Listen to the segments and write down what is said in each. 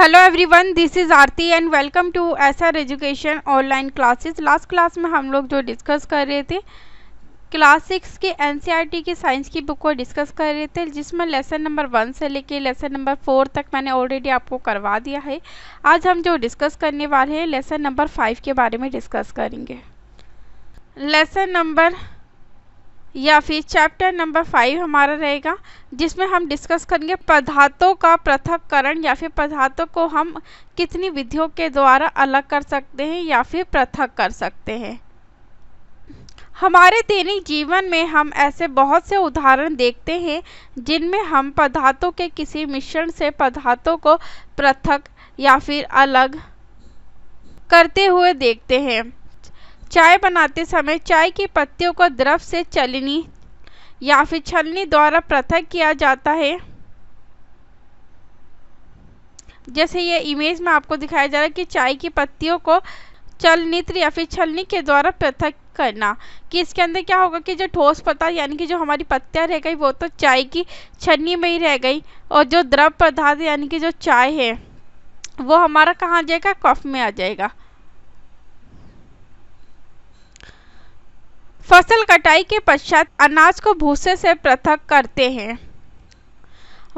Hello everyone, this is Aarti and welcome to SR education online classes. Last class में हम लोग जो discuss कर रहे थे क्लास 6 के एनसीईआरटी की साइंस की बुक को डिस्कस कर रहे थे, जिसमें लेसन नंबर 1 से लेके लेसन नंबर 4 तक मैंने ऑलरेडी आपको करवा दिया है। आज हम जो डिस्कस करने वाले हैं लेसन नंबर 5 के बारे में डिस्कस करेंगे। लेसन नंबर या फिर चैप्टर नंबर 5 हमारा रहेगा, जिसमें हम डिस्कस करेंगे पदार्थों का पृथक्करण या फिर पदार्थों को हम कितनी विधियों के द्वारा अलग कर सकते हैं या फिर पृथक कर सकते हैं। हमारे दैनिक जीवन में हम ऐसे बहुत से उदाहरण देखते हैं जिनमें हम पदार्थों के किसी मिश्रण से पदार्थों को पृथक या फिर अलग करते हुए देखते हैं। चाय बनाते समय चाय की पत्तियों को द्रव से चलनी या फिर छलनी द्वारा पृथक किया जाता है। जैसे ये इमेज में आपको दिखाया जा रहा है कि चाय की पत्तियों को चलनित्र या फिर छलनी के द्वारा पृथक करना, कि इसके अंदर क्या होगा कि जो ठोस पदार्थ यानी कि जो हमारी पत्तियां रह गई वो तो चाय की छलनी में ही रह गई, और जो द्रव पदार्थ यानी कि जो चाय है वो हमारा कहाँ आ जाएगा, कप में आ जाएगा। फसल कटाई के पश्चात अनाज को भूसे से पृथक करते हैं।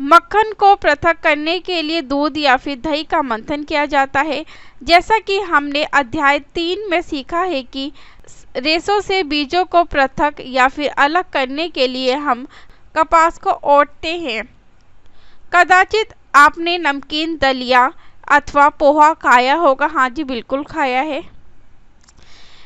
मक्खन को पृथक करने के लिए दूध या फिर दही का मंथन किया जाता है। जैसा कि हमने अध्याय 3 में सीखा है कि रेशों से बीजों को पृथक या फिर अलग करने के लिए हम कपास को ओटते हैं। कदाचित आपने नमकीन दलिया अथवा पोहा खाया होगा। हाँ जी, बिल्कुल खाया है।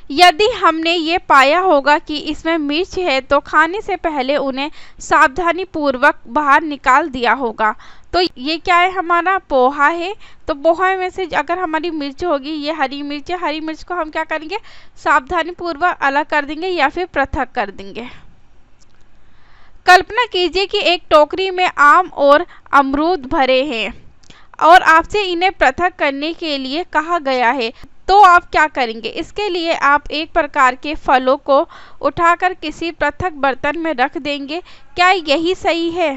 यदि हमने ये पाया होगा कि इसमें मिर्च है तो खाने से पहले उन्हें सावधानी पूर्वक बाहर निकाल दिया होगा। तो ये क्या है, हमारा पोहा है। तो पोहा में से अगर हमारी मिर्च होगी, ये हरी मिर्च है, हरी मिर्च को हम क्या करेंगे, सावधानी पूर्वक अलग कर देंगे या फिर पृथक कर देंगे। कल्पना कीजिए कि एक टोकरी में आम और अमरूद भरे हैं और आपसे इन्हें पृथक करने के लिए कहा गया है, तो आप क्या करेंगे। इसके लिए आप एक प्रकार के फलों को उठाकर किसी पृथक बर्तन में रख देंगे। क्या यही सही है?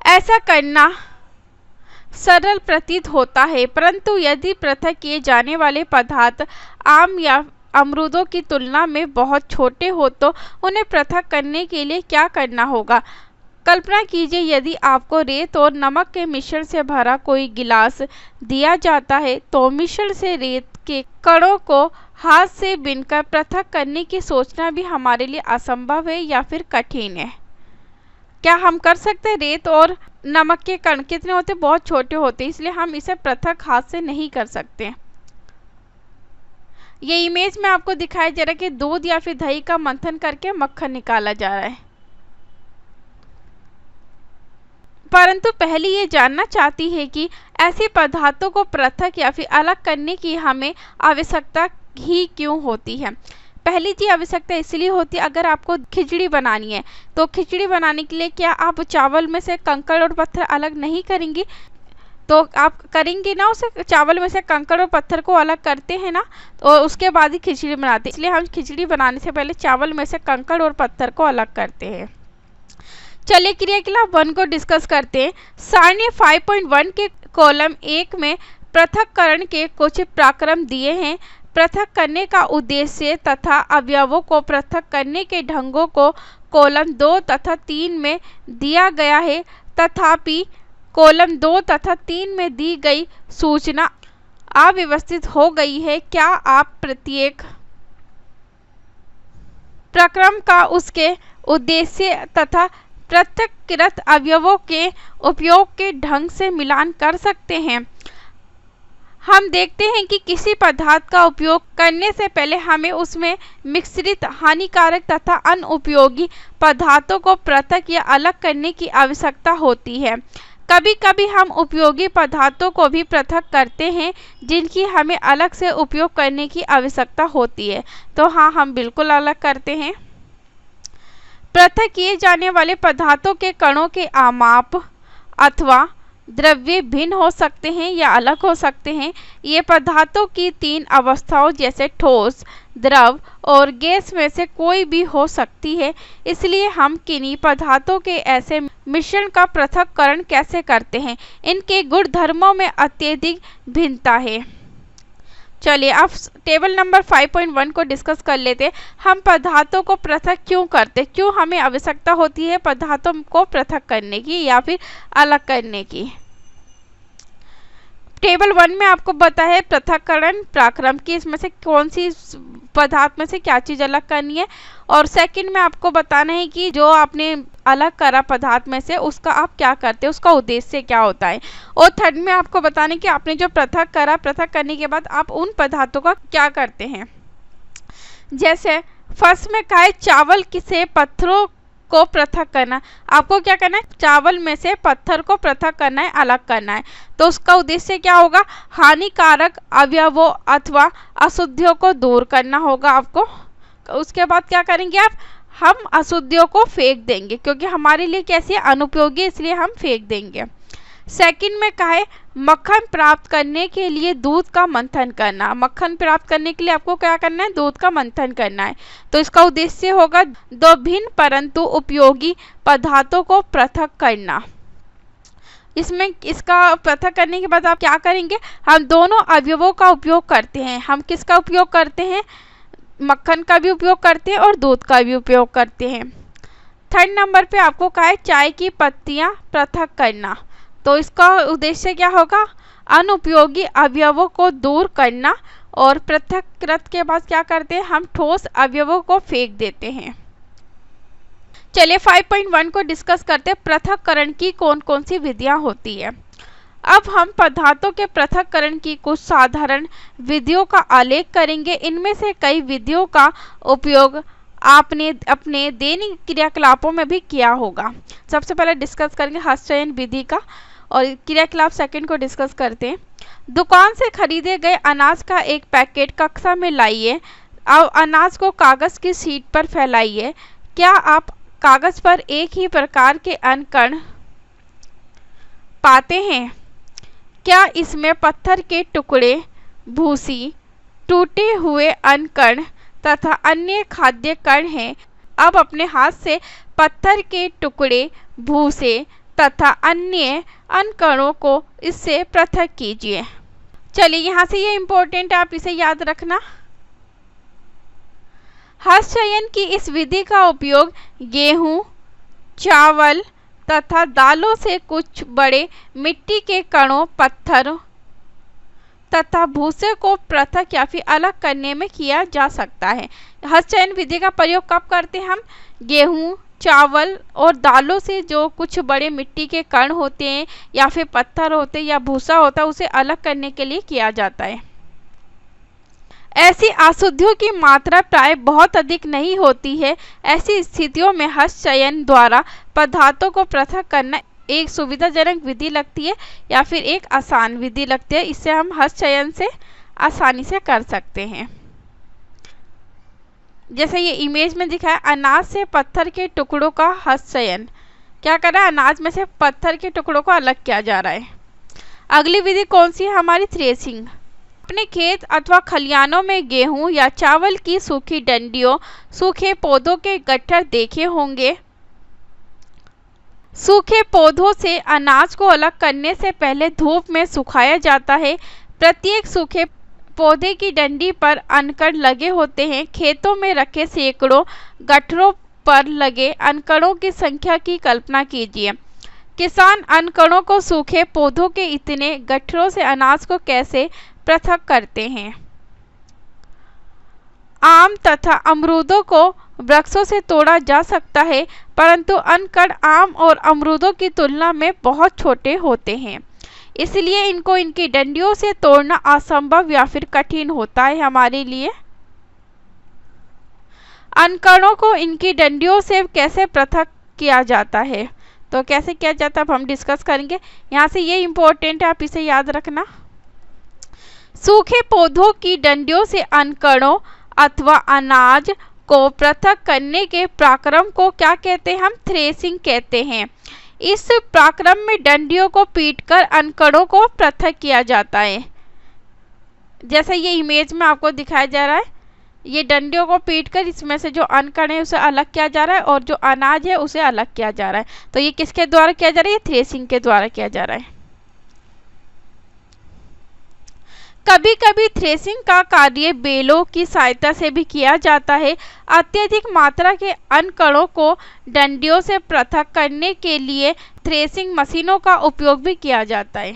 ऐसा करना सरल प्रतीत होता है, परंतु यदि पृथक किए जाने वाले पदार्थ आम या अमरूदों की तुलना में बहुत छोटे हो तो उन्हें पृथक करने के लिए क्या करना होगा। कल्पना कीजिए यदि आपको रेत और नमक के मिश्रण से भरा कोई गिलास दिया जाता है, तो मिश्रण से रेत के कणों को हाथ से बीनकर पृथक करने की सोचना भी हमारे लिए असंभव है या फिर कठिन है। क्या हम कर सकते हैं? रेत और नमक के कण कितने होते हैं, बहुत छोटे होते हैं, इसलिए हम इसे पृथक हाथ से नहीं कर सकते। ये इमेज में आपको दिखाया जा रहा है कि दूध या फिर दही का मंथन करके मक्खन निकाला जा रहा है। परंतु पहले ये जानना चाहती है कि ऐसे पदार्थों को पृथक या फिर अलग करने की हमें आवश्यकता ही क्यों होती है। पहली चीज आवश्यकता इसलिए होती है, अगर आपको खिचड़ी बनानी है तो खिचड़ी बनाने के लिए क्या आप चावल में से कंकड़ और पत्थर अलग नहीं करेंगी, तो आप करेंगे ना, उसे चावल में से कंकड़ और पत्थर को अलग करते हैं ना, और उसके बाद ही खिचड़ी बनाते हैं। इसलिए हम खिचड़ी बनाने से पहले चावल में से कंकड़ और पत्थर को अलग करते हैं। चलिए क्रियाकला 1 को डिस्कस करते हैं। सारणी 5.1 के कॉलम 1 में पृथक्करण के कुछ प्रक्रम दिए हैं। पृथक करने का उद्देश्य तथा अवयवों को पृथक करने के ढंगों को कॉलम 2 तथा 3 में दिया गया है। तथापि कॉलम 2 तथा 3 में दी गई सूचना अव्यवस्थित हो गई है। क्या आप प्रत्येक प्रक्रम का उसके उद्देश्य तथा पृथक्कृत अवयवों के उपयोग के ढंग से मिलान कर सकते हैं? हम देखते हैं कि किसी पदार्थ का उपयोग करने से पहले हमें उसमें मिश्रित हानिकारक तथा अनुपयोगी पदार्थों को पृथक या अलग करने की आवश्यकता होती है। कभी कभी हम उपयोगी पदार्थों को भी पृथक करते हैं जिनकी हमें अलग से उपयोग करने की आवश्यकता होती है। तो हाँ, हम बिल्कुल अलग करते हैं। पृथक किए जाने वाले पदार्थों के कणों के आमाप अथवा द्रव्य भिन्न हो सकते हैं या अलग हो सकते हैं। ये पदार्थों की 3 अवस्थाओं जैसे ठोस, द्रव और गैस में से कोई भी हो सकती है। इसलिए हम किन्हीं पदार्थों के ऐसे मिश्रण का पृथक्करण कैसे करते हैं, इनके गुणधर्मों में अत्यधिक भिन्नता है। चलिए अब टेबल नंबर 5.1 को डिस्कस कर लेते हैं। हम पदार्थों को पृथक क्यों करते, क्यों हमें आवश्यकता होती है पदार्थों को पृथक करने की या फिर अलग करने की। टेबल 1 में आपको पता है पृथक्करण पराक्रम की, इसमें से कौन सी पदार्थ में से क्या चीज़ अलग करनी है, और सेकंड में आपको बताना है कि जो आपने अलग करा पदार्थ में से उसका आप क्या करते हैं, उसका उद्देश्य क्या होता है, और थर्ड में आपको बताना है कि आपने जो पृथक करा, पृथक करने के बाद आप उन पदार्थों का क्या करते हैं। जैसे फर्स्ट में कहा है चावल से पत्थरों को पृथक करना, आपको क्या करना है, चावल में से पत्थर को पृथक करना है, अलग करना है। तो उसका उद्देश्य क्या होगा, हानिकारक अवयवों अथवा अशुद्धियों को दूर करना होगा आपको। उसके बाद क्या करेंगे आप, हम अशुद्धियों को फेंक देंगे, क्योंकि हमारे लिए कैसी है, अनुपयोगी, इसलिए हम फेंक देंगे। सेकंड में कहा है मक्खन प्राप्त करने के लिए दूध का मंथन करना, मक्खन प्राप्त करने के लिए आपको क्या करना है, दूध का मंथन करना है। तो इसका उद्देश्य होगा दो भिन्न परंतु उपयोगी पदार्थों को पृथक करना। इसमें इसका पृथक करने के बाद आप क्या करेंगे, हम दोनों अवयवों का उपयोग करते हैं। हम किसका उपयोग करते हैं, मक्खन का भी उपयोग करते हैं और दूध का भी उपयोग करते हैं। थर्ड नंबर पे आपको कहा है चाय की पत्तियां पृथक करना, तो इसका उद्देश्य क्या होगा, अनुपयोगी अवयवों को दूर करना, और पृथक्कृत के बाद क्या करते हैं, हम ठोस अवयवों को फेंक देते हैं। चलिए 5.1 को डिस्कस करते हैं, पृथक्करण की कौन कौन सी विधियां होती है। अब हम पदार्थों के पृथक्करण की कुछ साधारण विधियों का आलेख करेंगे। इनमें से कई विधियों का उपयोग आपने अपने दैनिक क्रियाकलापों में भी किया होगा। सबसे पहले डिस्कस करेंगे हस्तचयन विधि का, और क्रियाकलाप सेकंड को डिस्कस करते हैं। दुकान से खरीदे गए अनाज का एक पैकेट कक्षा में लाइए। अब अनाज को कागज़ की शीट पर फैलाइए। क्या आप कागज़ पर एक ही प्रकार के अनकण पाते हैं? क्या इसमें पत्थर के टुकड़े, भूसी, टूटे हुए अनकण तथा अन्य खाद्य कण हैं? अब अपने हाथ से पत्थर के टुकड़े, भूसे तथा अन्य अनकणों को इससे पृथक कीजिए। चलिए यहाँ से ये इम्पोर्टेंट है, आप इसे याद रखना। हस्तचयन की इस विधि का उपयोग गेहूं, चावल तथा दालों से कुछ बड़े मिट्टी के कणों, पत्थर तथा भूसे को पृथक या फिर अलग करने में किया जा सकता है। हस्तचयन विधि का प्रयोग कब करते हैं हम, गेहूं, चावल और दालों से जो कुछ बड़े मिट्टी के कण होते हैं या फिर पत्थर होते हैं या भूसा होता है, उसे अलग करने के लिए किया जाता है। ऐसी अशुद्धियों की मात्रा प्राय बहुत अधिक नहीं होती है। ऐसी स्थितियों में हस्तचयन द्वारा पदार्थों को पृथक करना एक सुविधाजनक विधि लगती है या फिर एक आसान विधि लगती है। इससे हम हस्तचयन से आसानी से कर सकते हैं। जैसे ये इमेज में दिखा है, अनाज से पत्थर के टुकड़ों का हस्तचयन। क्या कर रहा है, अनाज में से पत्थर के टुकड़ों को अलग किया जा रहा है। अगली विधि कौन सी है हमारी, थ्रेसिंग। अपने खेत अथवा खलियानों में गेहूं या चावल की सूखी डंडियों, सूखे पौधों के गट्ठर देखे होंगे। सूखे पौधों से अनाज को अलग करने से पहले धूप में सुखाया जाता है। प्रत्येक सूखे पौधे की डंडी पर अनकण लगे होते हैं। खेतों में रखे सैकड़ों गट्ठरों पर लगे अनकणों की संख्या की कल्पना कीजिए। किसान अनकणों को सूखे पौधों के इतने गट्ठरों से अनाज को कैसे पृथक करते हैं। आम तथा अमरूदों को वृक्षों से तोड़ा जा सकता है, परंतु अनकण आम और अमरूदों की तुलना में बहुत छोटे होते हैं, इसलिए इनको इनकी डंडियों से तोड़ना असंभव या फिर कठिन होता है हमारे लिए। अनकणों को इनकी डंडियों से कैसे पृथक किया जाता है, तो कैसे किया जाता है अब हम डिस्कस करेंगे। यहाँ से ये इम्पोर्टेंट है, आप इसे याद रखना। सूखे पौधों की डंडियों से अनकणों अथवा अनाज को पृथक करने के प्रक्रम को क्या कहते हैं, हम थ्रेसिंग कहते हैं। इस प्रक्रम में डंडियों को पीटकर अनकणों को पृथक किया जाता है। जैसा ये इमेज में आपको दिखाया जा रहा है, ये डंडियों को पीटकर इसमें से जो अन्न कण है उसे अलग किया जा रहा है और जो अनाज है उसे अलग किया जा रहा है। तो ये किसके द्वारा किया जा रहा है? ये थ्रेसिंग के द्वारा किया जा रहा है। कभी कभी थ्रेसिंग का कार्य बेलों की सहायता से भी किया जाता है। अत्यधिक मात्रा के अन्न कणों को डंडियों से पृथक करने के लिए थ्रेसिंग मशीनों का उपयोग भी किया जाता है।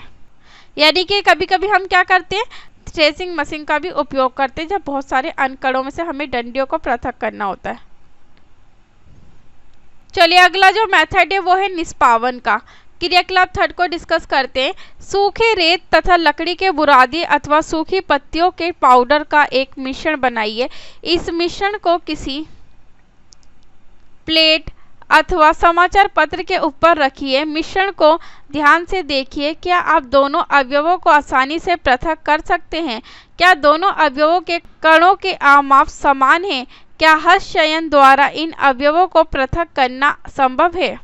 यानी कि कभी कभी हम क्या करते हैं? थ्रेसिंग मशीन का भी उपयोग करते हैं जब बहुत सारे अन्न कणों में से हमें डंडियों को पृथक करना होता है। चलिए अगला जो मेथड है वो है निष्पावन का। क्रियाकलाप थर्ड को डिस्कस करते हैं। सूखे रेत तथा लकड़ी के बुरादे अथवा सूखी पत्तियों के पाउडर का एक मिश्रण बनाइए। इस मिश्रण को किसी प्लेट अथवा समाचार पत्र के ऊपर रखिए। मिश्रण को ध्यान से देखिए। क्या आप दोनों अवयवों को आसानी से पृथक कर सकते हैं? क्या दोनों अवयवों के कणों के आमाप समान हैं? क्या हस्तचयन द्वारा इन अवयवों को पृथक करना संभव है?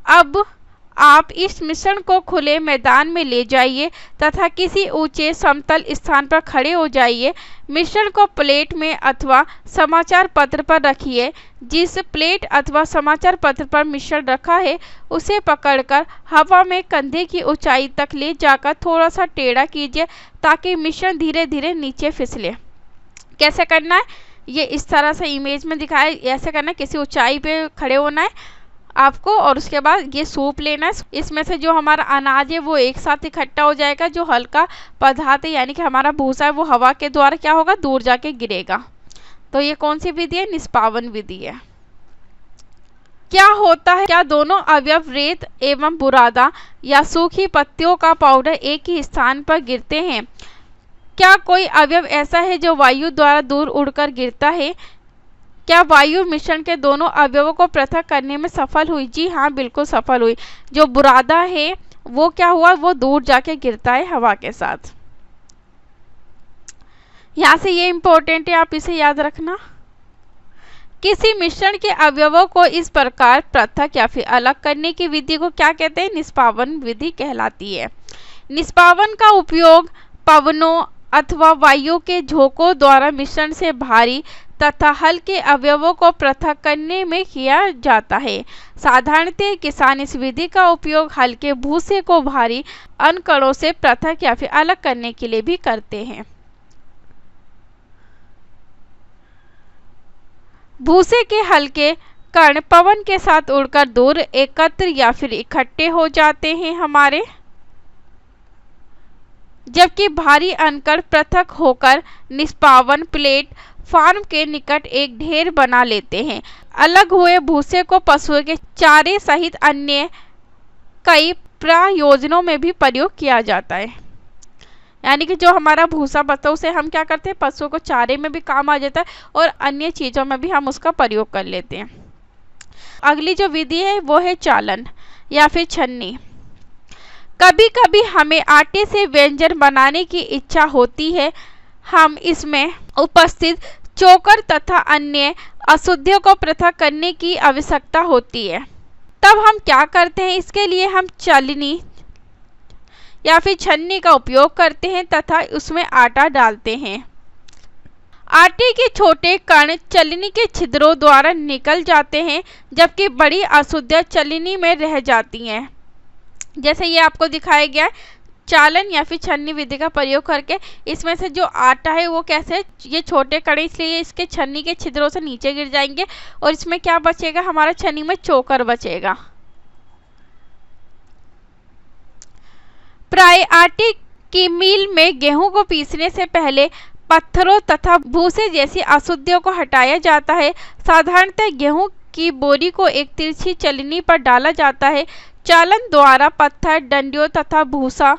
अब आप इस मिश्रण को खुले मैदान में ले जाइए तथा किसी ऊंचे समतल स्थान पर खड़े हो जाइए। मिश्रण को प्लेट में अथवा समाचार पत्र पर रखिए। जिस प्लेट अथवा समाचार पत्र पर मिश्रण रखा है उसे पकड़कर हवा में कंधे की ऊंचाई तक ले जाकर थोड़ा सा टेढ़ा कीजिए ताकि मिश्रण धीरे धीरे नीचे फिसले। कैसे करना है? ये इस तरह से इमेज में दिखाया, ऐसे करना है। किसी ऊंचाई पे खड़े होना है आपको और उसके बाद ये सूप लेना है। इसमें से जो हमारा अनाज है वो एक साथ इकट्ठा हो जाएगा। जो हल्का पदार्थ है यानी कि हमारा भूसा है वो हवा के द्वारा क्या होगा? दूर जाके गिरेगा। तो ये कौन सी विधि है? निष्पावन विधि है। क्या होता है? क्या दोनों अवयव रेत एवं बुरादा या सूखी पत्तियों का पाउडर एक ही स्थान पर गिरते हैं? क्या कोई अवयव ऐसा है जो वायु द्वारा दूर उड़कर गिरता है? क्या वायु मिश्रण के दोनों अवयवों को पृथक करने में सफल हुई? जी हाँ, बिल्कुल सफल हुई। जो बुरादा है वो क्या हुआ? वो दूर जाके गिरता है हवा के साथ। यहाँ से ये इंपॉर्टेंट है, आप इसे याद रखना। किसी मिश्रण के अवयवों को इस प्रकार पृथक या फिर अलग करने की विधि को क्या कहते हैं? निष्पावन विधि कहलाती है। निष्पावन का उपयोग पवनों अथवा वायु के झोंकों द्वारा मिश्रण से भारी तथा हल्के अवयवों को पृथक करने में किया जाता है। साधारणतः किसान इस विधि का उपयोग हल्के भूसे को भारी अन्न कणों से पृथक या फिर अलग करने के लिए भी करते हैं। भूसे के हल्के कण पवन के साथ उड़कर दूर एकत्र या फिर इकट्ठे हो जाते हैं हमारे, जबकि भारी अन्न कण पृथक होकर निष्पावन प्लेट फार्म के निकट एक ढेर बना लेते हैं। अलग हुए भूसे को पशुओं के चारे सहित अन्य कई प्रयोजनों में भी प्रयोग किया जाता है। यानी कि जो हमारा भूसा बचता है उसे हम क्या करते हैं? पशुओं को चारे में भी काम आ जाता है और अन्य चीज़ों में भी हम उसका प्रयोग कर लेते हैं। अगली जो विधि है वो है चालन या फिर छन्नी। कभी कभी हमें आटे से व्यंजन बनाने की इच्छा होती है। हम इसमें उपस्थित चोकर तथा अन्य अशुद्धियों को पृथक करने की आवश्यकता होती है। तब हम क्या करते हैं? इसके लिए हम चालनी या फिर छन्नी का उपयोग करते हैं तथा उसमें आटा डालते हैं। आटे के छोटे कण चलनी के छिद्रों द्वारा निकल जाते हैं जबकि बड़ी अशुद्धियां चलनी में रह जाती हैं। जैसे ये आपको दिखाया गया है, चालन या फिर छन्नी विधि का प्रयोग करके इसमें से जो आटा है वो कैसे, ये छोटे कण इसलिए इसके छन्नी के छिद्रों से नीचे गिर जाएंगे और इसमें क्या बचेगा? हमारा छन्नी में चोकर बचेगा। प्राय आटे की मील में गेहूं को पीसने से पहले पत्थरों तथा भूसे जैसी अशुद्धियों को हटाया जाता है। साधारणतः गेहूं की बोरी को एक तिरछी चलनी पर डाला जाता है। चालन द्वारा पत्थर, डंडियों तथा भूसा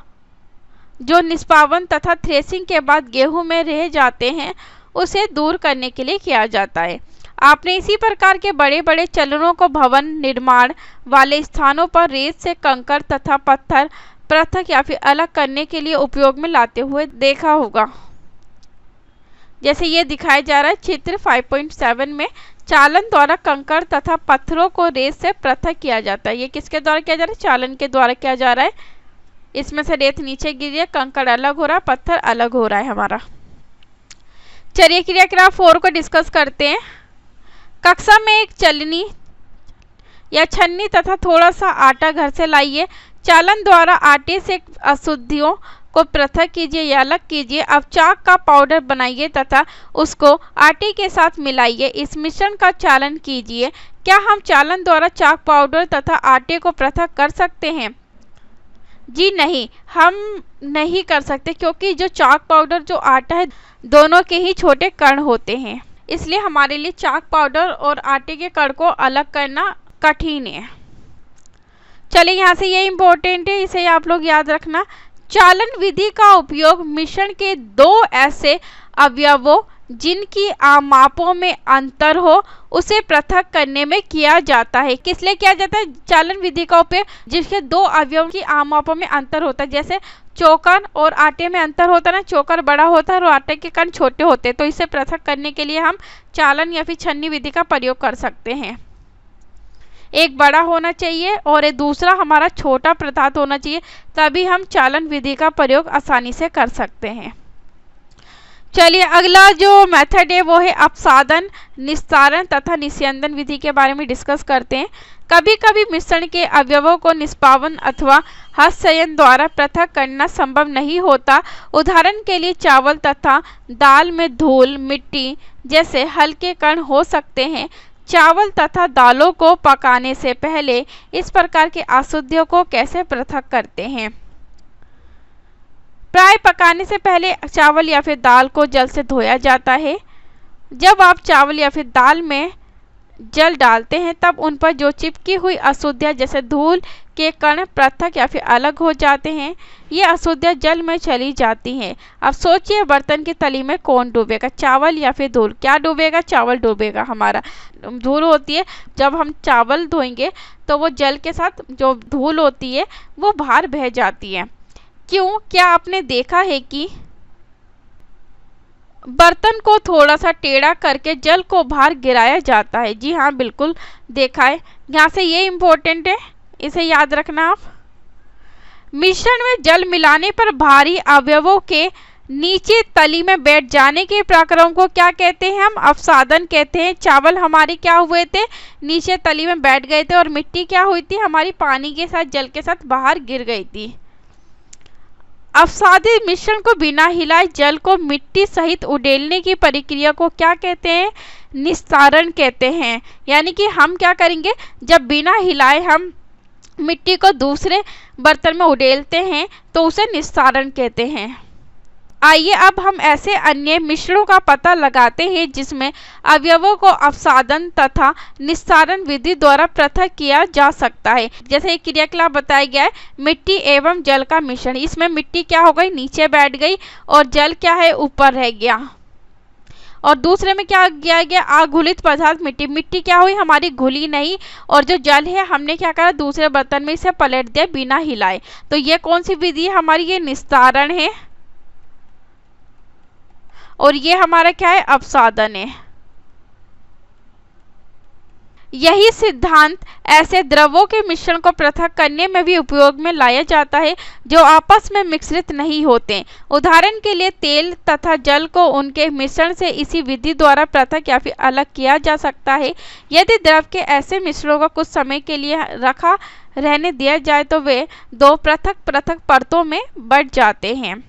जो निष्पावन तथा थ्रेसिंग के बाद गेहूं में रह जाते हैं उसे दूर करने के लिए किया जाता है। आपने इसी प्रकार के बड़े बड़े चलनों को भवन निर्माण वाले स्थानों पर रेत से कंकड़ तथा पत्थर पृथक या फिर अलग करने के लिए उपयोग में लाते हुए देखा होगा। जैसे ये दिखाया जा रहा है चित्र 5.7 में, चालन द्वारा कंकड़ तथा पत्थरों को रेत से पृथक किया जाता है। ये किसके द्वारा किया जा रहा है? चालन के द्वारा किया जा रहा है। इसमें से रेत नीचे गिरी है, कंकड़ अलग हो रहा है, पत्थर अलग हो रहा है हमारा। चलिए क्रियाकलाप 4 को डिस्कस करते हैं। कक्षा में एक चलनी या छन्नी तथा थोड़ा सा आटा घर से लाइए। चालन द्वारा आटे से अशुद्धियों को पृथक कीजिए या अलग कीजिए। अब चाक का पाउडर बनाइए तथा उसको आटे के साथ मिलाइए। इस मिश्रण का चालन कीजिए। क्या हम चालन द्वारा चाक पाउडर तथा आटे को पृथक कर सकते हैं? जी नहीं, हम नहीं कर सकते, क्योंकि जो चाक पाउडर जो आटा है दोनों के ही छोटे कण होते हैं, इसलिए हमारे लिए चाक पाउडर और आटे के कण को अलग करना कठिन है। चलिए यहाँ से ये इम्पोर्टेंट है, इसे आप लोग याद रखना। चालन विधि का उपयोग मिश्रण के दो ऐसे अवयवों जिनकी मापों में अंतर हो उसे पृथक करने में किया जाता है। किस लिए किया जाता है चालन विधि का उपयोग? जिसके दो अवयवों की मापों में अंतर होता है, जैसे चोकर और आटे में अंतर होता है ना, चोकर बड़ा होता है और आटे के कण छोटे होते हैं, तो इसे पृथक करने के लिए हम चालन या फिर छन्नी विधि का प्रयोग कर सकते हैं। एक बड़ा होना चाहिए और दूसरा हमारा छोटा पदार्थ होना चाहिए, तभी हम चालन विधि का प्रयोग आसानी से कर सकते हैं। चलिए अगला जो मेथड है वो है अपसादन, निस्तारण तथा निस्यंदन विधि के बारे में डिस्कस करते हैं। कभी कभी मिश्रण के अवयवों को निष्पादन अथवा हस्तचयन द्वारा पृथक करना संभव नहीं होता। उदाहरण के लिए चावल तथा दाल में धूल, मिट्टी जैसे हल्के कण हो सकते हैं। चावल तथा दालों को पकाने से पहले इस प्रकार के अशुद्धियों को कैसे पृथक करते हैं? प्राय पकाने से पहले चावल या फिर दाल को जल से धोया जाता है। जब आप चावल या फिर दाल में जल डालते हैं तब उन पर जो चिपकी हुई अशुद्धियाँ जैसे धूल के कण पृथक या फिर अलग हो जाते हैं। ये अशुद्धियाँ जल में चली जाती हैं। अब सोचिए बर्तन की तली में कौन डूबेगा, चावल या फिर धूल? क्या डूबेगा? चावल डूबेगा हमारा। धूल होती है, जब हम चावल धोएंगे तो वो जल के साथ जो धूल होती है वो बाहर बह जाती है। क्यों? क्या आपने देखा है कि बर्तन को थोड़ा सा टेढ़ा करके जल को बाहर गिराया जाता है? जी हाँ, बिल्कुल देखा है। यहाँ से ये इम्पोर्टेंट है, इसे याद रखना आप। मिश्रण में जल मिलाने पर भारी अवयवों के नीचे तली में बैठ जाने के प्रक्रम को क्या कहते हैं? हम अपसादन कहते हैं। चावल हमारे क्या हुए थे? नीचे तली में बैठ गए थे, और मिट्टी क्या हुई थी? हमारी पानी के साथ जल के साथ बाहर गिर गई थी। अपसादित मिश्रण को बिना हिलाए जल को मिट्टी सहित उड़ेलने की प्रक्रिया को क्या कहते हैं? निस्तारण कहते हैं। यानी कि हम क्या करेंगे, जब बिना हिलाए हम मिट्टी को दूसरे बर्तन में उड़ेलते हैं तो उसे निस्तारण कहते हैं। आइए अब हम ऐसे अन्य मिश्रणों का पता लगाते हैं जिसमें अवयवों को अपसादन तथा निस्तारण विधि द्वारा पृथक किया जा सकता है। जैसे एक क्रियाकलाप बताया गया है, मिट्टी एवं जल का मिश्रण। इसमें मिट्टी क्या हो गई? नीचे बैठ गई, और जल क्या है? ऊपर रह गया। और दूसरे में क्या किया गया? अघुलित पदार्थ मिट्टी। मिट्टी क्या हुई? हमारी घुली नहीं, और जो जल है हमने क्या करा? दूसरे बर्तन में इसे पलट दिया बिना हिलाए। तो ये कौन सी विधि है हमारी? ये निस्तारण है, और ये हमारा क्या है? अपसादन है। यही सिद्धांत ऐसे द्रवों के मिश्रण को पृथक करने में भी उपयोग में लाया जाता है जो आपस में मिश्रित नहीं होते। उदाहरण के लिए तेल तथा जल को उनके मिश्रण से इसी विधि द्वारा पृथक या फिर अलग किया जा सकता है। यदि द्रव के ऐसे मिश्रणों को कुछ समय के लिए रखा रहने दिया जाए तो वे दो पृथक पृथक परतों में बढ़ जाते हैं।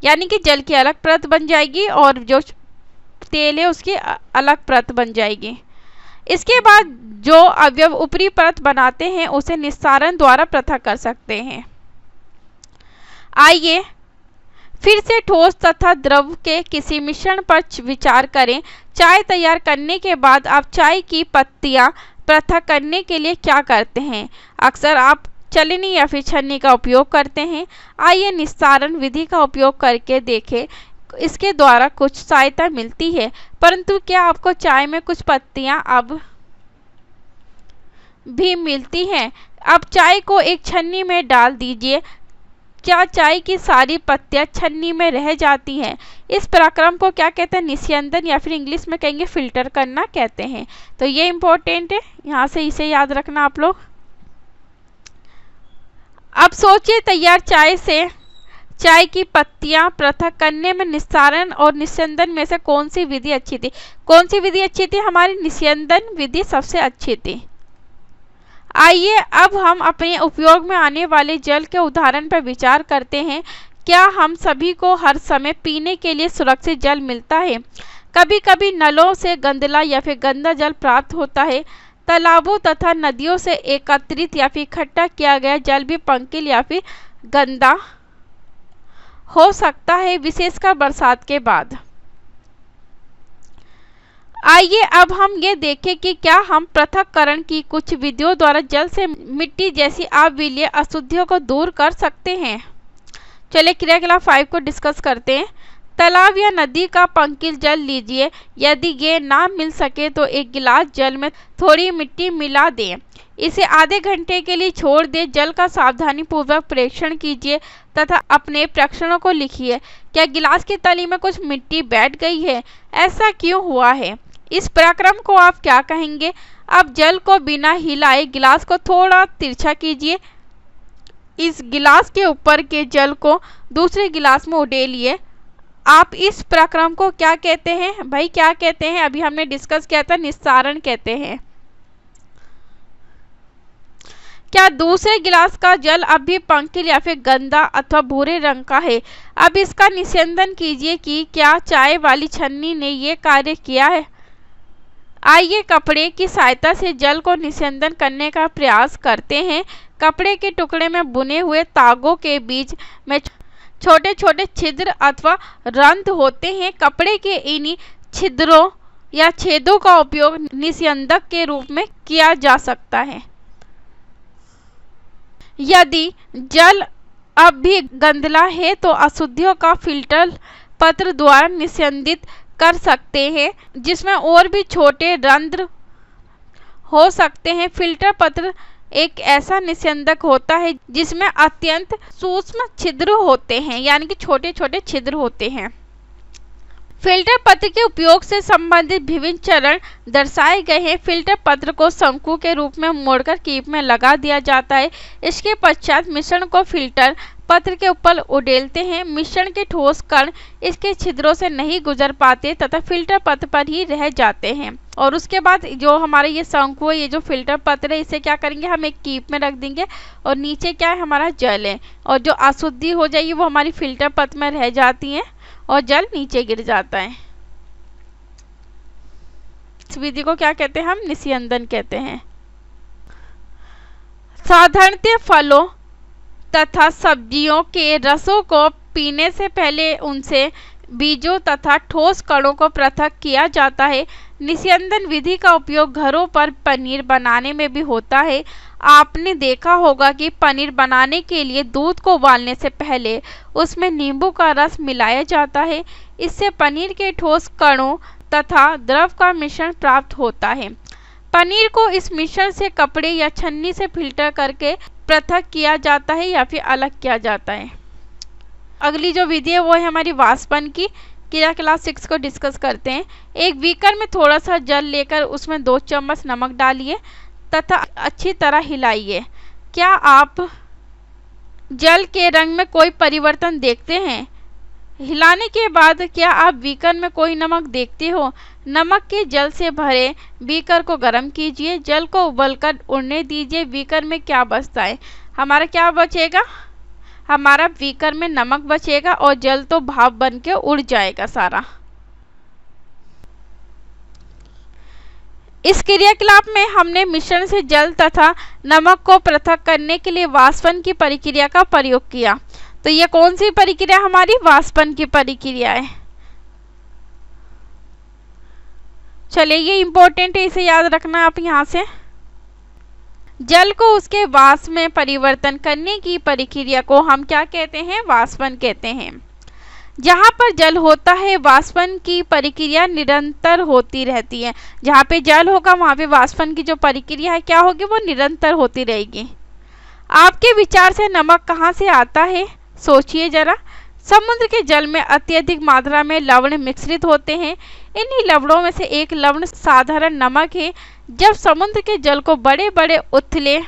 यानी कि जल की अलग परत बन जाएगी और जो तेल है उसकी अलग परत बन जाएगी। इसके बाद जो अवयव ऊपरी परत बनाते हैं उसे निस्तारण द्वारा पृथक कर सकते हैं। आइए फिर से ठोस तथा द्रव के किसी मिश्रण पर विचार करें। चाय तैयार करने के बाद आप चाय की पत्तियां पृथक करने के लिए क्या करते हैं? अक्सर आप चलनी या फिर छन्नी का उपयोग करते हैं। आइए निस्तारण विधि का उपयोग करके देखें, इसके द्वारा कुछ सहायता मिलती है। परंतु क्या आपको चाय में कुछ पत्तियां अब भी मिलती हैं? अब चाय को एक छन्नी में डाल दीजिए। क्या चाय की सारी पत्तियां छन्नी में रह जाती हैं? इस प्रक्रम को क्या कहते हैं? निस्यंदन, या फिर इंग्लिश में कहेंगे फिल्टर करना कहते हैं। तो ये इम्पोर्टेंट है, यहाँ से इसे याद रखना आप लोग। अब सोचिए तैयार चाय से चाय की पत्तियां पृथक करने में निस्तारण और निस्यंदन में से कौन सी विधि अच्छी थी? कौन सी विधि अच्छी थी? हमारी निस्यंदन विधि सबसे अच्छी थी। आइए अब हम अपने उपयोग में आने वाले जल के उदाहरण पर विचार करते हैं। क्या हम सभी को हर समय पीने के लिए सुरक्षित जल मिलता है? कभी कभी नलों से गंदला या फिर गंदा जल प्राप्त होता है। तालाबों तथा नदियों से एकत्रित या फिर इकट्ठा किया गया जल भी पंकिल या फिर गंदा हो सकता है, विशेषकर बरसात के बाद। आइए अब हम ये देखें कि क्या हम पृथक्करण की कुछ विधियों द्वारा जल से मिट्टी जैसी अविलीय अशुद्धियों को दूर कर सकते हैं। चलिए क्रियाकलाप 5 को डिस्कस करते हैं। तालाब या नदी का पंकिल जल लीजिए। यदि ये ना मिल सके तो एक गिलास जल में थोड़ी मिट्टी मिला दें। इसे आधे घंटे के लिए छोड़ दें। जल का सावधानीपूर्वक परीक्षण कीजिए तथा अपने प्रेक्षणों को लिखिए। क्या गिलास की तली में कुछ मिट्टी बैठ गई है? ऐसा क्यों हुआ है? इस प्रक्रम को आप क्या कहेंगे? अब जल को बिना हिलाए गिलास को थोड़ा तिरछा कीजिए। इस गिलास के ऊपर के जल को दूसरे गिलास में उड़ेलिए। आप इस प्रक्रम को क्या कहते हैं? भाई क्या कहते हैं? अभी हमने डिस्कस किया था, निस्तारण कहते हैं। क्या दूसरे गिलास का जल अब भी पंकिल या फिर गंदा अथवा भूरे रंग का है? अब इसका निस्यंदन कीजिए कि क्या चाय वाली छन्नी ने ये कार्य किया है। आइए कपड़े की सहायता से जल को निस्यंदन करने का प्रयास करते हैं। कपड़े के टुकड़े में बुने हुए तागों के बीच में छोटे छोटे छिद्र अथवा रंध्र होते हैं। कपड़े के इन्हीं छिद्रों या छेदों का उपयोग निस्यंदक के रूप में किया जा सकता है। यदि जल अब भी गंदला है तो अशुद्धियों का फिल्टर पत्र द्वारा निस्यंदित कर सकते हैं, जिसमें और भी छोटे रंध्र हो सकते हैं। फिल्टर पत्र एक ऐसा निस्यंदक होता है जिसमें अत्यंत सूक्ष्म छिद्र होते हैं, यानी कि छोटे छोटे छिद्र होते हैं। फिल्टर पत्र के उपयोग से संबंधित विभिन्न चरण दर्शाए गए हैं। फिल्टर पत्र को शंकु के रूप में मोड़कर कीप में लगा दिया जाता है। इसके पश्चात मिश्रण को फिल्टर पत्र के ऊपर उड़ेलते हैं। मिश्रण के ठोस कण इसके छिद्रों से नहीं गुजर पाते तथा फिल्टर पत्र पर ही रह जाते हैं। और उसके बाद जो हमारे ये शंकु है, ये जो फिल्टर पत्र है, इसे क्या करेंगे, हम एक कीप में रख देंगे और नीचे क्या है, हमारा जल है। और जो अशुद्धि हो जाएगी वो हमारी फिल्टर पत्र में रह जाती है और जल नीचे गिर जाता है। इस विधि को क्या कहते हैं? हम निस्यंदन कहते हैं। साधारणतः फलों तथा सब्जियों के रसों को पीने से पहले उनसे बीजों तथा ठोस कणों को पृथक किया जाता है। निस्यंदन विधि का उपयोग घरों पर पनीर बनाने में भी होता है। आपने देखा होगा कि पनीर बनाने के लिए दूध को उबालने से पहले उसमें नींबू का रस मिलाया जाता है। इससे पनीर के ठोस कणों तथा द्रव का मिश्रण प्राप्त होता है। पनीर को इस मिश्रण से कपड़े या छन्नी से फिल्टर करके पृथक किया जाता है या फिर अलग किया जाता है। अगली जो विधि है वो है हमारी वाष्पन की। क्रियाकलाप 6 को डिस्कस करते हैं। एक बीकर में थोड़ा सा जल लेकर उसमें 2 चम्मच नमक डालिए तथा अच्छी तरह हिलाइए। क्या आप जल के रंग में कोई परिवर्तन देखते हैं? हिलाने के बाद क्या आप बीकर में कोई नमक देखते हो? नमक के जल से भरे बीकर को गर्म कीजिए। जल को उबलकर उड़ने दीजिए। बीकर में क्या बचता है? हमारा क्या बचेगा? हमारा बीकर में नमक बचेगा और जल तो भाप बन के उड़ जाएगा सारा। इस क्रियाकलाप में हमने मिश्रण से जल तथा नमक को पृथक करने के लिए वाष्पन की प्रक्रिया का प्रयोग किया। तो ये कौन सी प्रक्रिया? हमारी वाष्पन की प्रक्रिया है। चलिए ये इंपॉर्टेंट है, इसे याद रखना आप यहाँ से। जल को उसके वाष्प में परिवर्तन करने की प्रक्रिया को हम क्या कहते हैं? वाष्पन कहते हैं। जहाँ पर जल होता है वाष्पन की प्रक्रिया निरंतर होती रहती है। जहाँ पे जल होगा वहाँ पे वाष्पन की जो प्रक्रिया है क्या होगी? वो निरंतर होती रहेगी। आपके विचार से नमक कहाँ से आता है? सोचिए जरा। समुद्र के जल में अत्यधिक मात्रा में लवण मिश्रित होते हैं। इन्हीं लवणों में से एक लवण साधारण नमक है। जब समुद्र के जल को बड़े बड़े उथले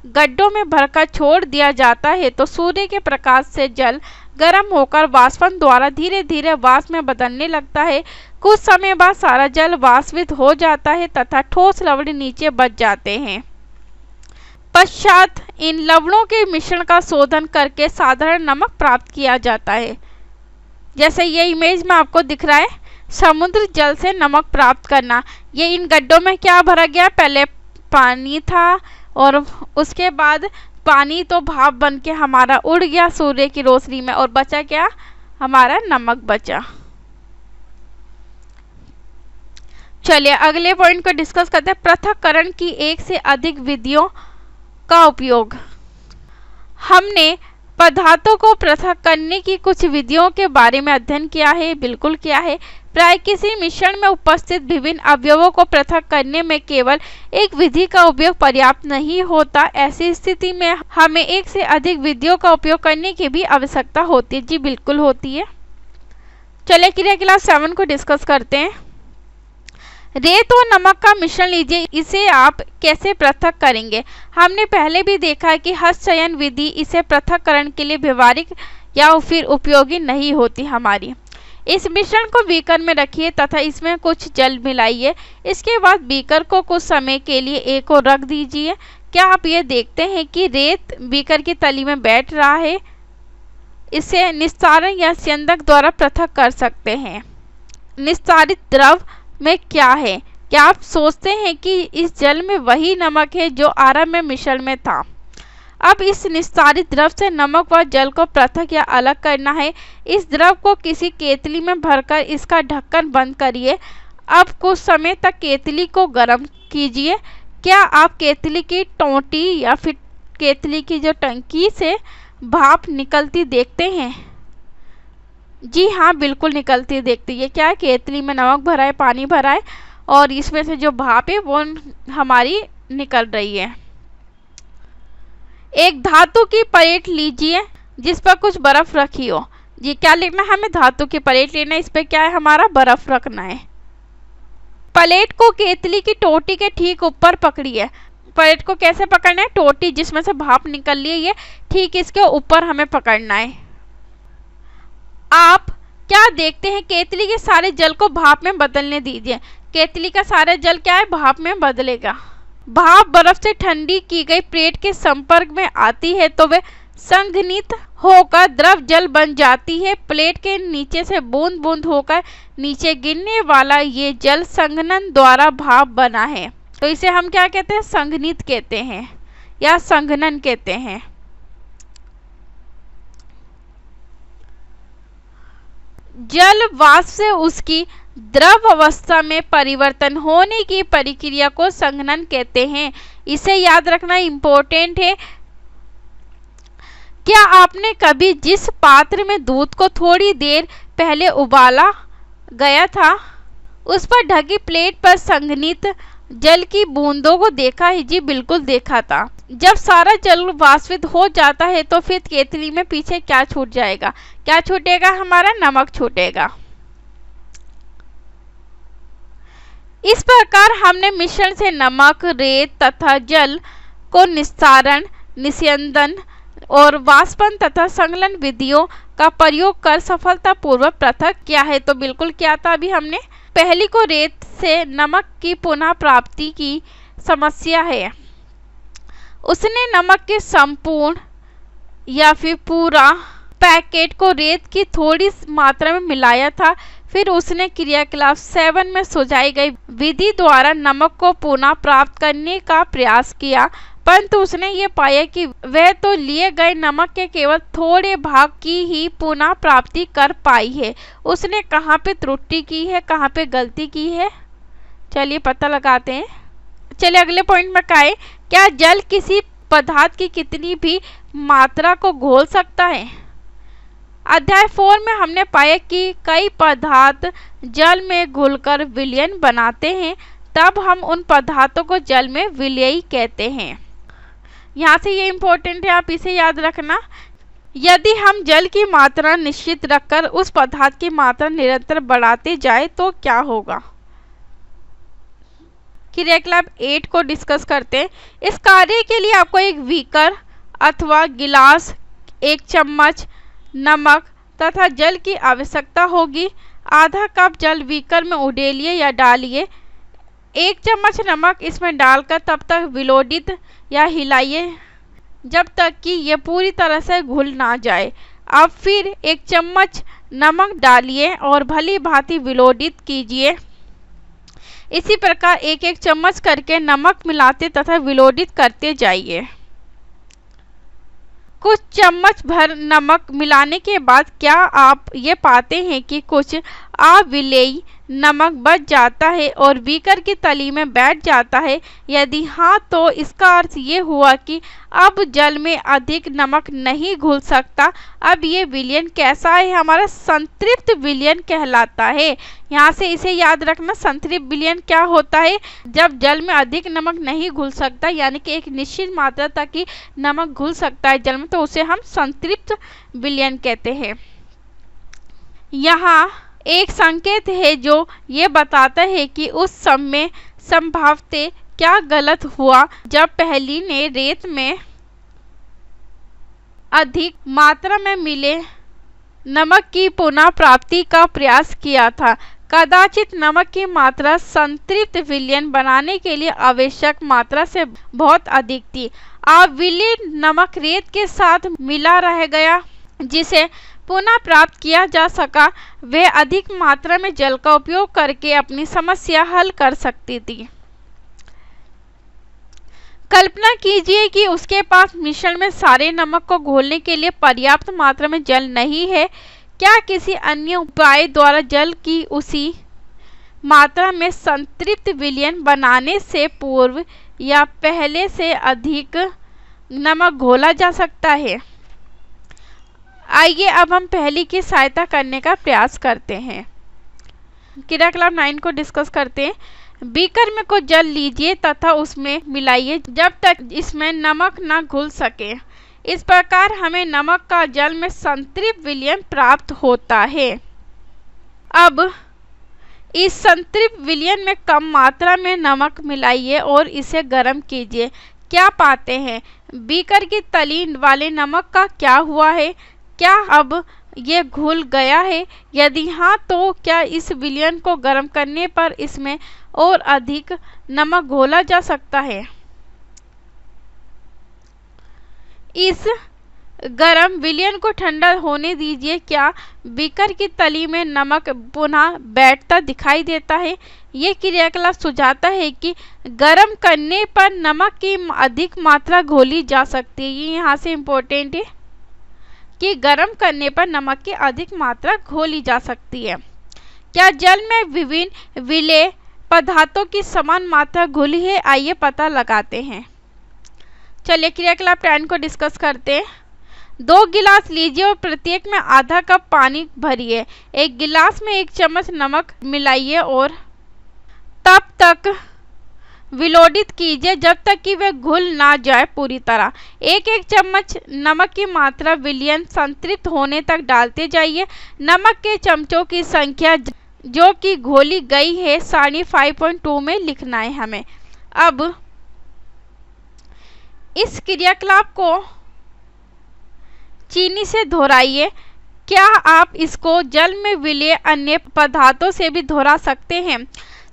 गड्ढों में भरकर छोड़ दिया जाता है तो सूर्य के प्रकाश से जल गर्म होकर वाष्पन द्वारा धीरे धीरे वाष्प में बदलने लगता है। कुछ समय बाद सारा जल वाष्पित हो जाता है तथा ठोस लवण नीचे बच जाते हैं। पश्चात इन लवणों के मिश्रण का शोधन करके साधारण नमक प्राप्त किया जाता है। जैसे ये इमेज में आपको दिख रहा है, समुद्र जल से नमक प्राप्त करना। ये इन गड्ढों में क्या भरा गया, पहले पानी था और उसके बाद पानी तो भाप बन के हमारा उड़ गया सूर्य की रोशनी में और बचा क्या, हमारा नमक बचा। चलिए अगले पॉइंट को डिस्कस करते हैं, पृथक्करण की एक से अधिक विधियों का उपयोग। हमने पदार्थों को पृथक करने की कुछ विधियों के बारे में अध्ययन किया है, बिल्कुल किया है। प्राय किसी मिश्रण में उपस्थित विभिन्न अवयवों को पृथक करने में केवल एक विधि का उपयोग पर्याप्त नहीं होता। ऐसी स्थिति में हमें एक से अधिक विधियों का उपयोग करने की भी आवश्यकता होती है। जी बिल्कुल होती है। चलिए क्रिया क्लास 7 को डिस्कस करते हैं। रेत और नमक का मिश्रण लीजिए, इसे आप कैसे पृथक करेंगे। हमने पहले भी देखा है कि हस्तचयन विधि इसे पृथक्करण के लिए व्यवहारिक या फिर उपयोगी नहीं होती हमारी। इस मिश्रण को बीकर में रखिए तथा इसमें कुछ जल मिलाइए। इसके बाद बीकर को कुछ समय के लिए एक और रख दीजिए। क्या आप ये देखते हैं कि रेत बीकर की तली में बैठ रहा है। इसे निस्तारण या स्यंदक द्वारा पृथक कर सकते हैं। निस्तारित द्रव में क्या है, क्या आप सोचते हैं कि इस जल में वही नमक है जो आरंभ में मिश्रण में था। अब इस निस्तारित द्रव से नमक व जल को पृथक या अलग करना है। इस द्रव को किसी केतली में भरकर इसका ढक्कन बंद करिए। अब कुछ समय तक केतली को गर्म कीजिए। क्या आप केतली की टोंटी या फिर केतली की जो टंकी से भाप निकलती देखते हैं। जी हाँ, बिल्कुल निकलती देखती है। क्या केतली में नमक भरा है, पानी भरा है और इसमें से जो भाप है वो हमारी निकल रही है। एक धातु की प्लेट लीजिए जिस पर कुछ बर्फ रखी हो। जी क्या लिखना है, हमें धातु की प्लेट लेना है, इस पर क्या है, हमारा बर्फ रखना है। प्लेट को केतली की टोटी के ठीक ऊपर पकड़िए। प्लेट को कैसे पकड़ना है, टोटी जिसमें से भाप निकल रही है ये ठीक इसके ऊपर हमें पकड़ना है। आप क्या देखते हैं, केतली के सारे जल को भाप में बदलने दीजिए। केतली का सारा जल क्या है, भाप में बदलेगा। भाप बर्फ से ठंडी की गई प्लेट के संपर्क में आती है तो वे संघनित होकर द्रव जल बन जाती है। प्लेट के नीचे से बूंद बूंद होकर नीचे गिरने वाला ये जल संघनन द्वारा भाप बना है। तो इसे हम क्या कहते हैं, संघनित कहते हैं या संघनन कहते हैं। जल वाष्प से उसकी द्रव अवस्था में परिवर्तन होने की प्रक्रिया को संघनन कहते हैं। इसे याद रखना इम्पोर्टेंट है। क्या आपने कभी जिस पात्र में दूध को थोड़ी देर पहले उबाला गया था उस पर ढकी प्लेट पर संघनित जल की बूंदों को देखा है। जी बिल्कुल देखा था। जब सारा जल वाष्पित हो जाता है तो फिर केतली में पीछे क्या छूट जाएगा, क्या छूटेगा, हमारा नमक छूटेगा। इस प्रकार हमने मिश्रण से नमक, रेत तथा जल को निस्तारण, निस्यंदन और वाष्पन तथा संकलन विधियों का प्रयोग कर सफलतापूर्वक पृथक किया है। तो बिल्कुल क्या था अभी हमने, पहली को रेत से नमक की पुनः प्राप्ति की समस्या है। उसने नमक के संपूर्ण या फिर पूरा पैकेट को रेत की थोड़ी मात्रा में मिलाया था। फिर उसने क्रियाकलाप 7 में सुझाई गई विधि द्वारा नमक को पुनः प्राप्त करने का प्रयास किया, परंतु उसने ये पाया कि वह तो लिए गए नमक के केवल थोड़े भाग की ही पुनः प्राप्ति कर पाई है। उसने कहाँ पे त्रुटि की है, कहाँ पे गलती की है, चलिए पता लगाते हैं। चलिए अगले पॉइंट में क्या है, क्या जल किसी पदार्थ की कितनी भी मात्रा को घोल सकता है। अध्याय 4 में हमने पाया कि कई पदार्थ जल में घुलकर विलयन बनाते हैं, तब हम उन पदार्थों को जल में विलयी कहते हैं। यहाँ से ये इम्पोर्टेंट है, आप इसे याद रखना। यदि हम जल की मात्रा निश्चित रखकर उस पदार्थ की मात्रा निरंतर बढ़ाते जाए तो क्या होगा। क्रियाकलाप 8 को डिस्कस करते हैं। इस कार्य के लिए आपको एक बीकर अथवा गिलास, एक चम्मच नमक तथा जल की आवश्यकता होगी। आधा कप जल बीकर में उडेलिए या डालिए। 1 चम्मच नमक इसमें डालकर तब तक विलोडित या हिलाइए जब तक कि यह पूरी तरह से घुल ना जाए। अब फिर 1 चम्मच नमक डालिए और भली भांति विलोडित कीजिए। इसी प्रकार 1-1 चम्मच करके नमक मिलाते तथा विलोडित करते जाइए। कुछ चम्मच भर नमक मिलाने के बाद क्या आप ये पाते हैं कि कुछ अविलेयी नमक बच जाता है और बीकर की तली में बैठ जाता है? यदि हाँ, तो इसका अर्थ ये हुआ कि अब जल में अधिक नमक नहीं घुल सकता। अब ये विलयन कैसा है? हमारा संतृप्त विलयन कहलाता है। यहाँ से इसे याद रखना, संतृप्त विलयन क्या होता है? जब जल में अधिक नमक नहीं घुल सकता, यानी कि एक निश्चित मात्रा तक ही नमक घुल सकता है जल में, तो उसे हम संतृप्त विलयन कहते हैं। यहाँ एक संकेत है जो ये बताता है कि उस समय संभवतः क्या गलत हुआ जब पहली ने रेत में अधिक मात्रा में मिले नमक की पुनः प्राप्ति का प्रयास किया था। कदाचित नमक की मात्रा संतृप्त विलयन बनाने के लिए आवश्यक मात्रा से बहुत अधिक थी। अविलीन नमक रेत के साथ मिला रह गया, जिसे पुनः प्राप्त किया जा सका। वह अधिक मात्रा में जल का उपयोग करके अपनी समस्या हल कर सकती थी। कल्पना कीजिए कि उसके पास मिश्रण में सारे नमक को घोलने के लिए पर्याप्त मात्रा में जल नहीं है। क्या किसी अन्य उपाय द्वारा जल की उसी मात्रा में संतृप्त विलयन बनाने से पूर्व या पहले से अधिक नमक घोला जा सकता है? आइए अब हम पहली की सहायता करने का प्रयास करते हैं। क्रियाकलाप 9 को डिस्कस करते हैं। बीकर में कुछ जल लीजिए तथा उसमें मिलाइए जब तक इसमें नमक न घुल सके। इस प्रकार हमें नमक का जल में संतृप्त विलयन प्राप्त होता है। अब इस संतृप्त विलयन में कम मात्रा में नमक मिलाइए और इसे गर्म कीजिए। क्या पाते हैं? बीकर की तली वाले नमक का क्या हुआ है? क्या अब ये घुल गया है? यदि हाँ, तो क्या इस विलयन को गर्म करने पर इसमें और अधिक नमक घोला जा सकता है? इस गर्म विलयन को ठंडा होने दीजिए। क्या बीकर की तली में नमक पुनः बैठता दिखाई देता है? ये क्रियाकलाप सुझाता है कि गर्म करने पर नमक की अधिक मात्रा घोली जा सकती है। ये यहाँ से इम्पोर्टेंट है कि गर्म करने पर नमक की अधिक मात्रा घोली जा सकती है। क्या जल में विभिन्न विलेय पदार्थों की समान मात्रा घुली है? आइए पता लगाते हैं। चलिए क्रियाकलाप 10 को डिस्कस करते हैं। 2 गिलास लीजिए और प्रत्येक में आधा कप पानी भरिए। एक गिलास में 1 चम्मच नमक मिलाइए और तब तक विलोडित कीजिए जब तक कि वह घुल ना जाए पूरी तरह। 1-1 चम्मच नमक की मात्रा विलयन संतृप्त होने तक डालते जाइए। नमक के चमचों की संख्या जो कि घोली गई है सारणी 5.2 में लिखना है हमें। अब इस क्रियाकलाप को चीनी से दोहराइए। क्या आप इसको जल में विलेय अन्य पदार्थों से भी दोहरा सकते हैं?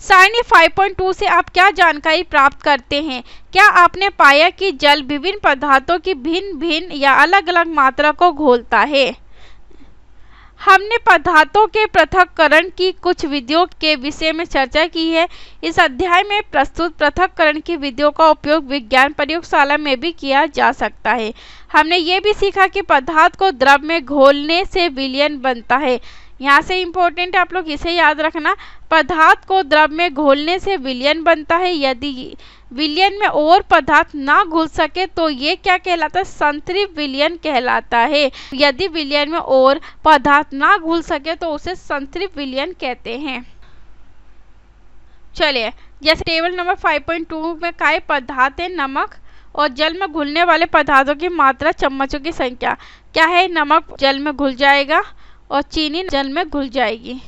सारणी 5.2 से आप क्या जानकारी प्राप्त करते हैं? क्या आपने पाया कि जल विभिन्न पदार्थों की भिन्न भिन्न या अलग अलग मात्रा को घोलता है? हमने पदार्थों के पृथक्करण की कुछ विधियों के विषय में चर्चा की है। इस अध्याय में प्रस्तुत पृथक्करण की विधियों का उपयोग विज्ञान प्रयोगशाला में भी किया जा सकता है। हमने ये भी सीखा कि पदार्थ को द्रव में घोलने से विलयन बनता है। यहाँ से इम्पोर्टेंट आप लोग इसे याद रखना, पदार्थ को द्रव में घोलने से विलयन बनता है। यदि विलयन में और पदार्थ ना घुल सके तो ये क्या कहलाता है? संतृप्त विलयन कहलाता है। यदि विलयन में और पदार्थ ना घुल सके तो उसे संतृप्त विलयन कहते हैं। चलिए, जैसे टेबल नंबर 5.2 में काय पदार्थ है? नमक और जल में घुलने वाले पदार्थों की मात्रा, चम्मचों की संख्या। क्या है? नमक जल में घुल जाएगा और चीनी जल में घुल जाएगी।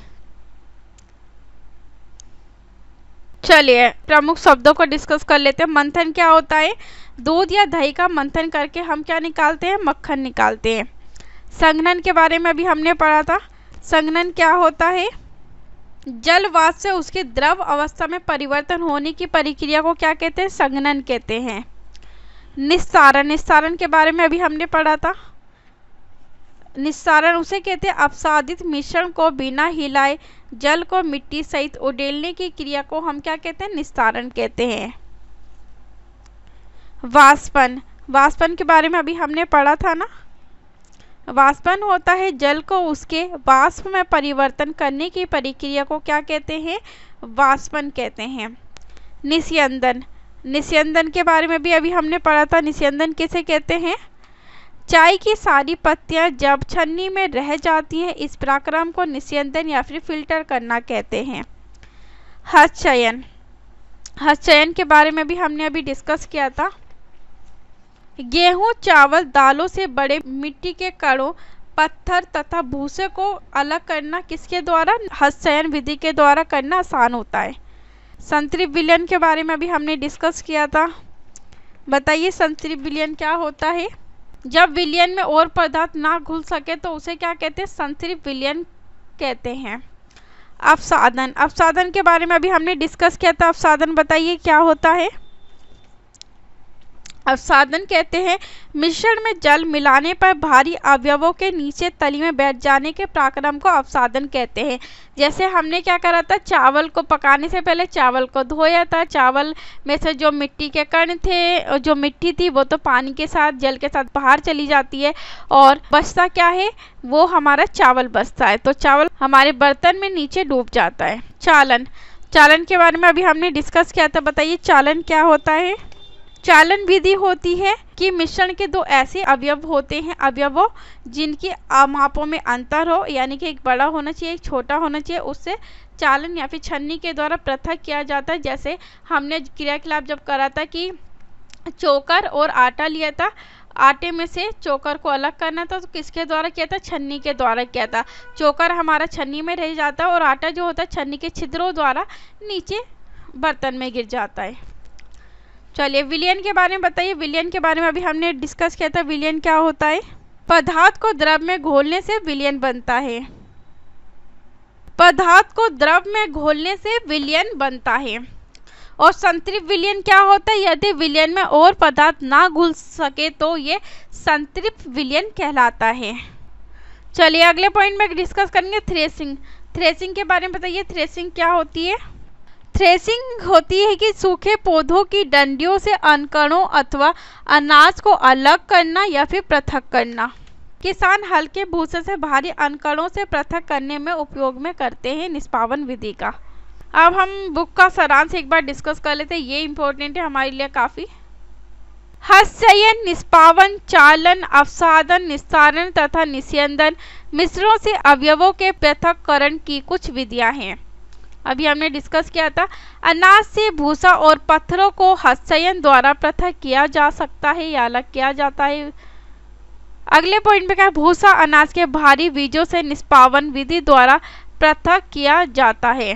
चलिए प्रमुख शब्दों को डिस्कस कर लेते हैं। मंथन क्या होता है? दूध या दही का मंथन करके हम क्या निकालते हैं? मक्खन निकालते हैं। संघनन के बारे में भी हमने पढ़ा था। संघनन क्या होता है? जल वाष्प से उसकी द्रव अवस्था में परिवर्तन होने की प्रक्रिया को क्या कहते हैं? संघनन कहते हैं। निस्सारण, निस्सारण के बारे में अभी हमने पढ़ा था। निस्सारण उसे कहते हैं अपसादित मिश्रण को बिना हिलाए जल को मिट्टी सहित उड़ेलने की क्रिया को हम क्या कहते हैं? निस्सारण कहते हैं। वाष्पन, वाष्पन के बारे में अभी हमने पढ़ा था ना। वाष्पन होता है जल को उसके वाष्प में परिवर्तन करने की प्रक्रिया को क्या कहते हैं? वाष्पन कहते हैं। निस्यंदन, निस्यंदन के बारे में भी अभी हमने पढ़ा था। निस्यंदन किसे कहते हैं? चाय की सारी पत्तियां जब छन्नी में रह जाती हैं, इस प्रक्रम को निस्यंदन या फिर फिल्टर करना कहते हैं। हस्तचयन, हस्तचयन के बारे में भी हमने अभी डिस्कस किया था। गेहूं, चावल, दालों से बड़े मिट्टी के कणों, पत्थर तथा भूसे को अलग करना किसके द्वारा? हस्तचयन विधि के द्वारा करना आसान होता है। संतृप्त विलयन के बारे में भी हमने डिस्कस किया था। बताइए संतृप्त विलयन क्या होता है? जब विलयन में और पदार्थ ना घुल सके तो उसे क्या कहते हैं? संतृप्त विलयन कहते हैं। अपसादन, अपसादन के बारे में अभी हमने डिस्कस किया था। अपसादन बताइए क्या होता है? अपसादन कहते हैं मिश्रण में जल मिलाने पर भारी अवयवों के नीचे तली में बैठ जाने के प्रक्रम को अपसादन कहते हैं। जैसे हमने क्या करा था? चावल को पकाने से पहले चावल को धोया था। चावल में से जो मिट्टी के कण थे, जो मिट्टी थी, वो तो पानी के साथ, जल के साथ बाहर चली जाती है और बचता क्या है? वो हमारा चावल बचता है। तो चावल हमारे बर्तन में नीचे डूब जाता है। चालन, चालन के बारे में अभी हमने डिस्कस किया था। बताइए चालन क्या होता है? चालन विधि होती है कि मिश्रण के दो ऐसे अवयव होते हैं, अवयवों जिनकी मापों में अंतर हो, यानी कि एक बड़ा होना चाहिए, एक छोटा होना चाहिए, उससे चालन या फिर छन्नी के द्वारा पृथक किया जाता है। जैसे हमने क्रियाकलाप जब करा था कि चोकर और आटा लिया था, आटे में से चोकर को अलग करना था, तो किसके द्वारा किया था? छन्नी के द्वारा किया था। चोकर हमारा छन्नी में रह जाता है और आटा जो होता है छन्नी के छिद्रों द्वारा नीचे बर्तन में गिर जाता है। चलिए विलयन के बारे में बताइए। विलयन के बारे में अभी हमने डिस्कस किया था। विलयन क्या होता है? पदार्थ को द्रव में घोलने से विलयन बनता है। पदार्थ को द्रव में घोलने से विलयन बनता है। और संतृप्त विलयन क्या होता है? यदि विलयन में और पदार्थ ना घुल सके तो ये संतृप्त विलयन कहलाता है। चलिए अगले पॉइंट में डिस्कस करेंगे थ्रेसिंग। थ्रेसिंग के बारे में बताइए। थ्रेसिंग क्या होती है? थ्रेसिंग होती है कि सूखे पौधों की डंडियों से अनकणों अथवा अनाज को अलग करना या फिर पृथक करना। किसान हल्के भूसे से भारी अनकणों से पृथक करने में उपयोग में करते हैं निष्पावन विधि का। अब हम बुक का सारांश एक बार डिस्कस कर लेते हैं, ये इम्पोर्टेंट है हमारे लिए काफ़ी। हस्तचयन, निष्पावन, चालन, अपसादन, निस्सारण तथा निस्यंदन मिश्रों से अवयवों के पृथक्करण की कुछ विधियां हैं। अभी हमने डिस्कस किया था। अनाज से भूसा और पत्थरों को हस्तचयन द्वारा पृथक किया जा सकता है या अलग किया जाता है। अगले पॉइंट में क्या है? भूसा अनाज के भारी बीजों से निष्पावन विधि द्वारा पृथक किया जाता है।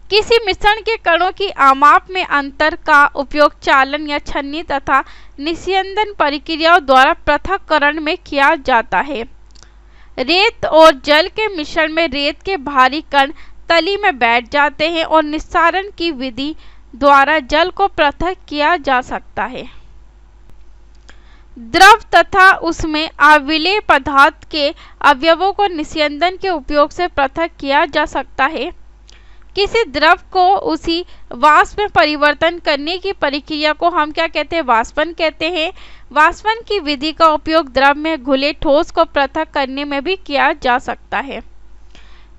किसी मिश्रण के कणों की आमाप में अंतर का उपयोग चालन या छन्नी तथा निस्यंदन प्रक्रियाओं द्वारा पृथक्करण में किया जाता है। रेत और जल के मिश्रण में रेत के भारी कण तली में बैठ जाते हैं और निस्सारण की विधि द्वारा जल को पृथक किया जा सकता है। द्रव तथा उसमें अविलेय पदार्थ के अवयवों को निस्यंदन के उपयोग से पृथक किया जा सकता है। किसी द्रव को उसी वाष्प में परिवर्तन करने की प्रक्रिया को हम क्या कहते हैं? वाष्पन कहते हैं। वाष्पन की विधि का उपयोग द्रव में घुले ठोस को पृथक करने में भी किया जा सकता है।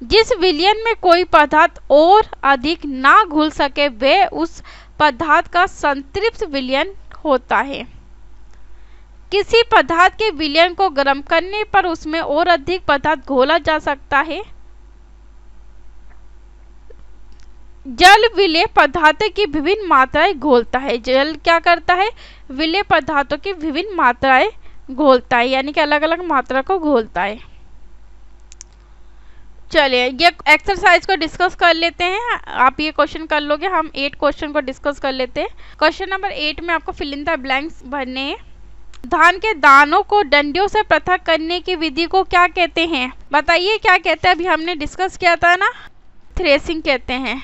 जिस विलयन में कोई पदार्थ और अधिक ना घुल सके वह उस पदार्थ का संतृप्त विलयन होता है। किसी पदार्थ के विलयन को गर्म करने पर उसमें और अधिक पदार्थ घोला जा सकता है। जल विलेय पदार्थों की विभिन्न मात्राएं घोलता है। जल क्या करता है? विलेय पदार्थों की विभिन्न मात्राएं घोलता है, यानी कि अलग अलग मात्रा को घोलता है। चलिए ये एक्सरसाइज को डिस्कस कर लेते हैं। आप ये क्वेश्चन कर लोगे, हम 8 क्वेश्चन को डिस्कस कर लेते हैं। क्वेश्चन नंबर 8 में आपको फिल इन द ब्लैंक्स भरने हैं। धान के दानों को डंडियों से पृथक करने की विधि को क्या कहते हैं? बताइए क्या कहते हैं? अभी हमने डिस्कस किया था ना, थ्रेसिंग कहते हैं।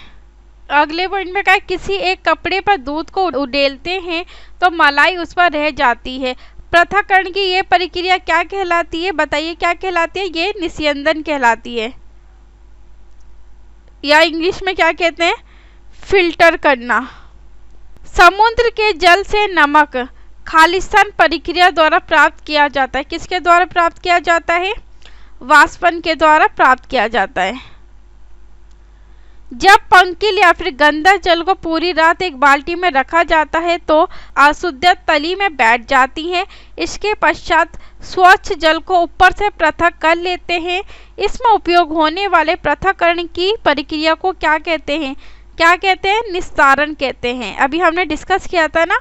अगले पॉइंट में कहा किसी एक कपड़े पर दूध को उडेलते हैं तो मलाई उस पर रह जाती है। पृथक्करण की ये प्रक्रिया क्या कहलाती है? बताइए क्या कहलाती है? ये निस्यंदन कहलाती है, या इंग्लिश में क्या कहते हैं? फिल्टर करना। समुद्र के जल से नमक खालिस्तान प्रक्रिया द्वारा प्राप्त किया जाता है। किसके द्वारा प्राप्त किया जाता है? वाष्पन के द्वारा प्राप्त किया जाता है। जब पंकिल या फिर गंदा जल को पूरी रात एक बाल्टी में रखा जाता है तो अशुद्धता तली में बैठ जाती है। इसके पश्चात स्वच्छ जल को ऊपर से पृथक कर लेते हैं। इसमें उपयोग होने वाले पृथक्करण की प्रक्रिया को क्या कहते हैं? क्या कहते हैं? निस्तारण कहते हैं। अभी हमने डिस्कस किया था ना।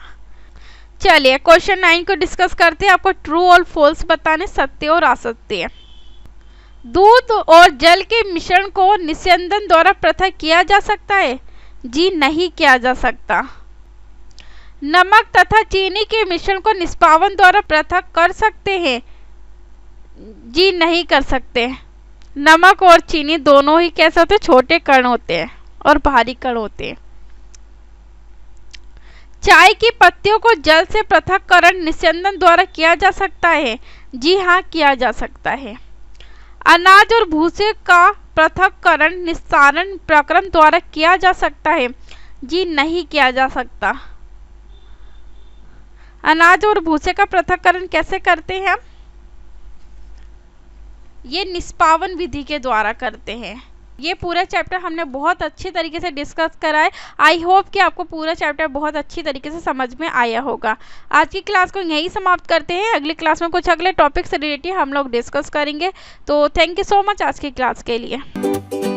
चलिए क्वेश्चन 9 को डिस्कस करते हैं। आपको ट्रू और फॉल्स बताने, सत्य और असत्य। दूध और जल के मिश्रण को निस्यंदन द्वारा पृथक किया जा सकता है? जी नहीं किया जा सकता। नमक तथा चीनी के मिश्रण को निष्पावन द्वारा पृथक कर सकते हैं? जी नहीं कर सकते। नमक और चीनी दोनों ही कैसे होते? छोटे कण होते हैं और भारी कण होते हैं। चाय की पत्तियों को जल से पृथक्करण निस्यंदन द्वारा किया जा सकता है? जी हाँ, किया जा सकता है। अनाज और भूसे का पृथक्करण निस्तारण प्रक्रम द्वारा किया जा सकता है? जी नहीं किया जा सकता। अनाज और भूसे का पृथक्करण कैसे करते हैं? ये निष्पावन विधि के द्वारा करते हैं। ये पूरा चैप्टर हमने बहुत अच्छी तरीके से डिस्कस करा है। आई होप कि आपको पूरा चैप्टर बहुत अच्छी तरीके से समझ में आया होगा। आज की क्लास को यहीं समाप्त करते हैं। अगली क्लास में कुछ अगले टॉपिक से रिलेटेड हम लोग डिस्कस करेंगे। तो थैंक यू सो मच आज की क्लास के लिए।